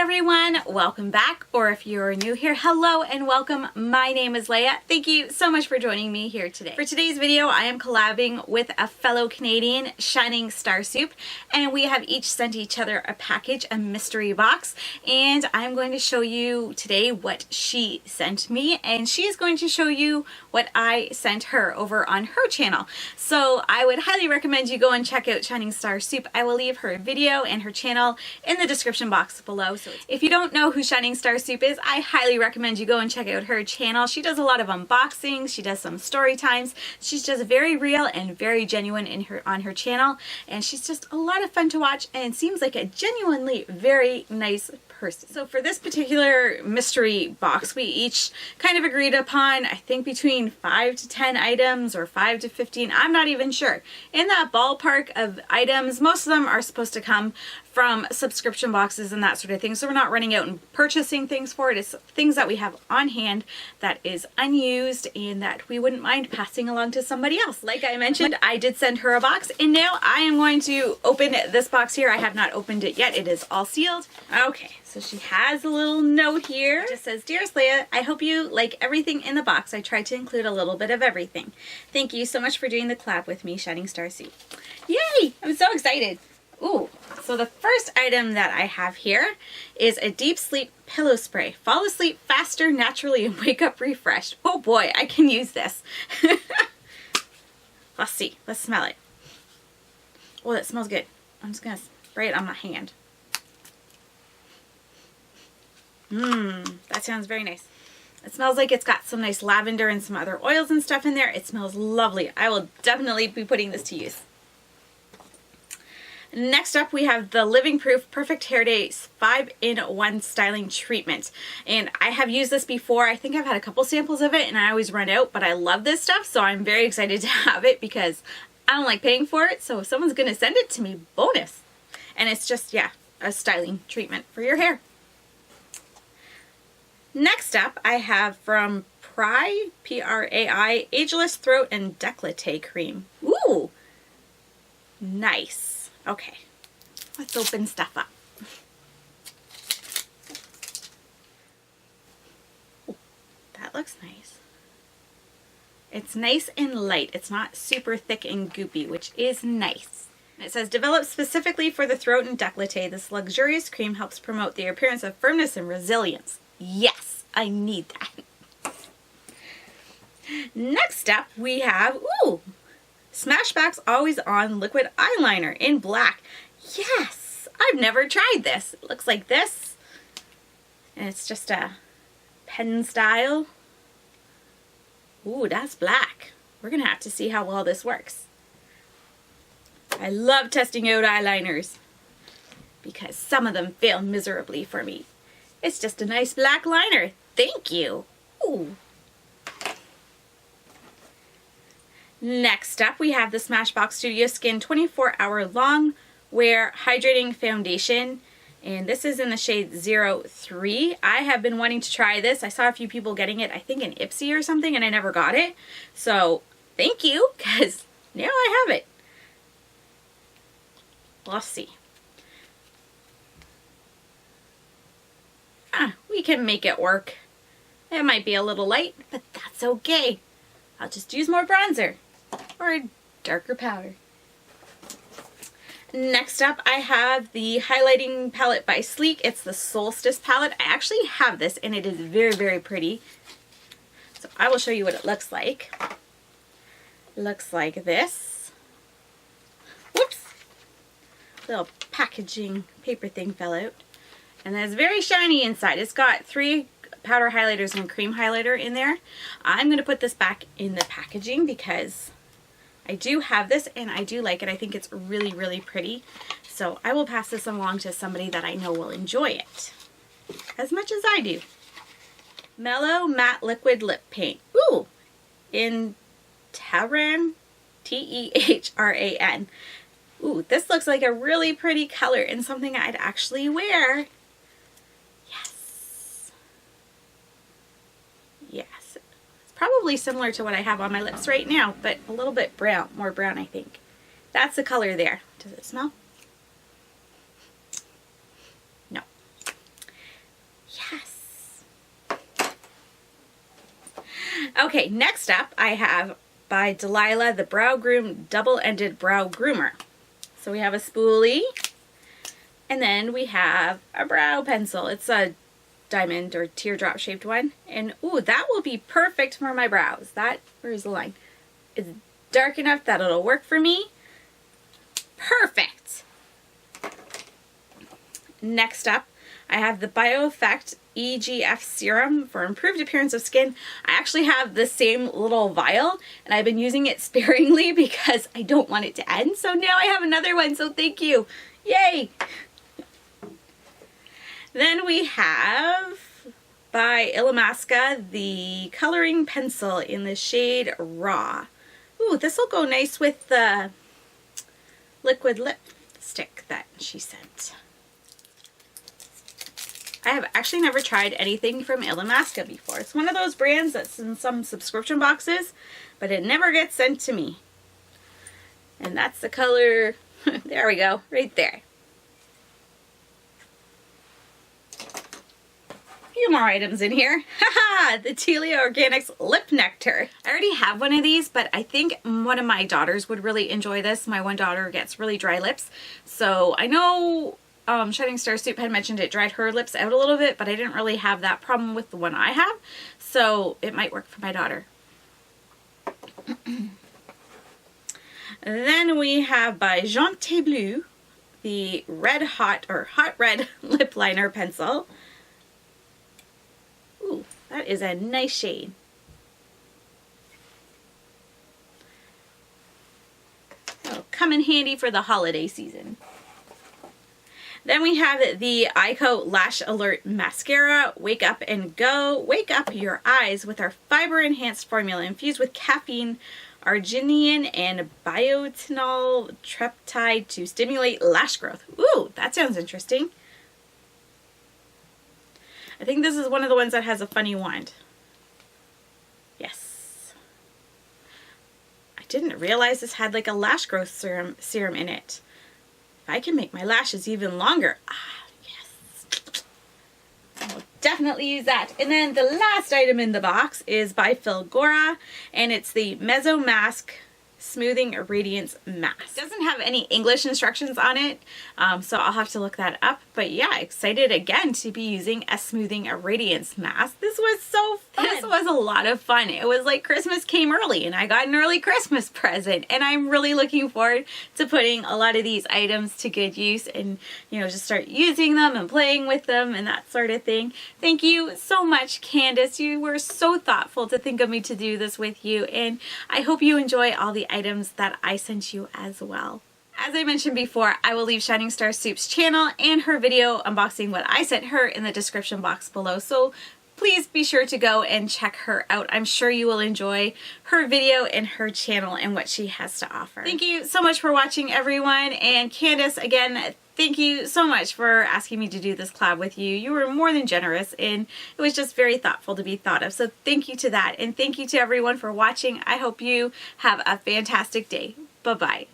everyone, welcome back, or if you're new here, hello and welcome. My name is Leah. Thank you so much for joining me here today. For today's video, I am collabing with a fellow Canadian, ShiningStarSoup, and we have each sent each other a package, a mystery box, and I'm going to show you today what she sent me, and she is going to show you what I sent her over on her channel. So I would highly recommend you go and check out ShiningStarSoup. I will leave her video and her channel in the description box below. So if you don't know who ShiningStarSoup is, I highly recommend you go and check out her channel. She does a lot of unboxings, she does some story times. She's just very real and very genuine on her channel, and she's just a lot of fun to watch and seems like a genuinely very nice person. So for this particular mystery box, we each kind of agreed upon, I think, between 5 to 10 items or 5 to 15. I'm not even sure. In that ballpark of items, most of them are supposed to come from subscription boxes and that sort of thing. So we're not running out and purchasing things for it. It's things that we have on hand that is unused and that we wouldn't mind passing along to somebody else. Like I mentioned, I did send her a box, and now I am going to open this box here. I have not opened it yet. It is all sealed. Okay, so she has a little note here. It just says, "Dearest Leah, I hope you like everything in the box. I tried to include a little bit of everything. Thank you so much for doing the collab with me, ShiningStarSoup." Yay! I'm so excited. Ooh, so the first item that I have here is a deep sleep pillow spray. Fall asleep faster, naturally, and wake up refreshed. Oh boy, I can use this. Let's see. Let's smell it. Oh, that smells good. I'm just going to spray it on my hand. That sounds very nice. It smells like it's got some nice lavender and some other oils and stuff in there. It smells lovely. I will definitely be putting this to use. Next up, we have the Living Proof Perfect Hair Day 5-in-1 Styling Treatment. And I have used this before. I think I've had a couple samples of it and I always run out, but I love this stuff, so I'm very excited to have it because I don't like paying for it, so if someone's going to send it to me, bonus. And it's just, yeah, a styling treatment for your hair. Next up, I have from Prai, P-R-A-I, Ageless Throat and Décolleté Cream. Ooh, nice. Okay, let's open stuff up. Ooh, that looks nice. It's nice and light. It's not super thick and goopy, which is nice. It says, developed specifically for the throat and décolleté, this luxurious cream helps promote the appearance of firmness and resilience. Yes, I need that. Next up, we have, ooh, Smashback's Always On Liquid Eyeliner in black. Yes! I've never tried this. It looks like this. And it's just a pen style. Ooh, that's black. We're going to have to see how well this works. I love testing out eyeliners because some of them fail miserably for me. It's just a nice black liner. Thank you. Ooh. Next up, we have the Smashbox Studio Skin 24-Hour Long Wear Hydrating Foundation, and this is in the shade 03. I have been wanting to try this. I saw a few people getting it, I think in Ipsy or something, and I never got it. So thank you, because now I have it. Let's see. We can make it work. It might be a little light, but that's okay. I'll just use more bronzer or a darker powder. Next up, I have the highlighting palette by Sleek. It's the Solstice palette. I actually have this and it is very, very pretty. So I will show you what it looks like. It looks like this. Whoops! Little packaging paper thing fell out. And it's very shiny inside. It's got 3 powder highlighters and a cream highlighter in there. I'm going to put this back in the packaging because I do have this and I do like it. I think it's really, really pretty. So I will pass this along to somebody that I know will enjoy it as much as I do. Mellow Matte Liquid Lip Paint. Ooh! In Tehran. T-E-H-R-A-N. Ooh, this looks like a really pretty color and something I'd actually wear. Yes, it's probably similar to what I have on my lips right now, but a little bit brown, more brown, I think. That's the color there. Does it smell? No. Okay, next up I have by Delilah the Brow Groom Double-Ended Brow Groomer. So we have a spoolie, and then we have a brow pencil. It's a diamond or teardrop shaped one. And ooh, that will be perfect for my brows. Where's the line? It's dark enough that it'll work for me. Perfect. Next up, I have the BioEffect EGF serum for improved appearance of skin. I actually have the same little vial, and I've been using it sparingly because I don't want it to end. So now I have another one, so thank you. Yay! Then we have by Illamasqua the coloring pencil in the shade Raw. Ooh, this will go nice with the liquid lipstick that she sent. I have actually never tried anything from Illamasqua before. It's one of those brands that's in some subscription boxes, but it never gets sent to me. And that's the color, there we go, right there. Few more items in here. Haha, the Telia Organics Lip Nectar. I already have one of these, but I think one of my daughters would really enjoy this. My one daughter gets really dry lips. So I know ShiningStarSoup had mentioned it dried her lips out a little bit, but I didn't really have that problem with the one I have. So it might work for my daughter. Then we have by Gentil Bleu the Hot Red Lip Liner Pencil. Ooh, that is a nice shade. It'll come in handy for the holiday season. Then we have the Ico Lash Alert Mascara. Wake up and go. Wake up your eyes with our fiber enhanced formula infused with caffeine, arginine, and biotinol triptide to stimulate lash growth. Ooh, that sounds interesting. I think this is one of the ones that has a funny wand. Yes. I didn't realize this had like a lash growth serum in it. If I can make my lashes even longer. Ah, yes. I'll definitely use that. And then the last item in the box is by Filgora, and it's the Mezzo Mask Smoothing Radiance Mask. It doesn't have any English instructions on it, so I'll have to look that up. But yeah, excited again to be using a Smoothing Radiance Mask. This was so fun. This was a lot of fun. It was like Christmas came early and I got an early Christmas present, and I'm really looking forward to putting a lot of these items to good use and, you know, just start using them and playing with them and that sort of thing. Thank you so much, Candace. You were so thoughtful to think of me to do this with you, and I hope you enjoy all the items that I sent you as well. As I mentioned before, I will leave ShiningStarSoup's channel and her video unboxing what I sent her in the description box below, so please be sure to go and check her out. I'm sure you will enjoy her video and her channel and what she has to offer. Thank you so much for watching, everyone, and Candace, again, thank you so much for asking me to do this collab with you. You were more than generous, and it was just very thoughtful to be thought of. So thank you to that, and thank you to everyone for watching. I hope you have a fantastic day. Bye-bye.